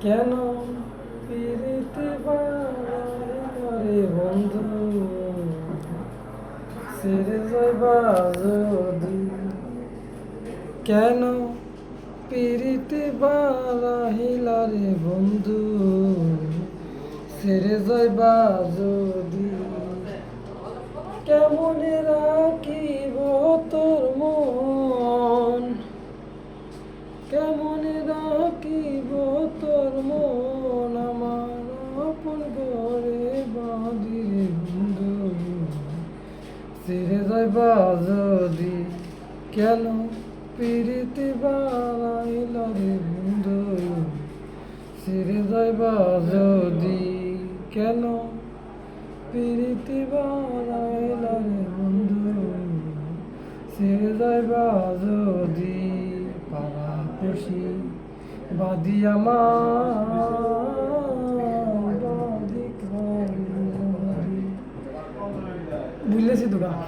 কেন পিরিতি বারে বন্ধু ছেড়ে যাইবা যদি কেন পিরিতি বারাহিলা রে বন্ধু ছেড়ে যাইবা যদি কেমনে রাখিব তোর মন কেমনে রাখিব তোর মন আমার আপন ঘরে বাঁধি রে বন্ধু ছেড়ে যাইবা যদি কেন পিরিতি বাড়াইলা রে বন্ধু ছেড়ে যাইবা যদি কেন পিরিতি বাড়াইলা রে বন্ধু ছেড়ে যাইবা যদি পাড়া পড়শি বাদি আমার বুঝলেছি তোরা।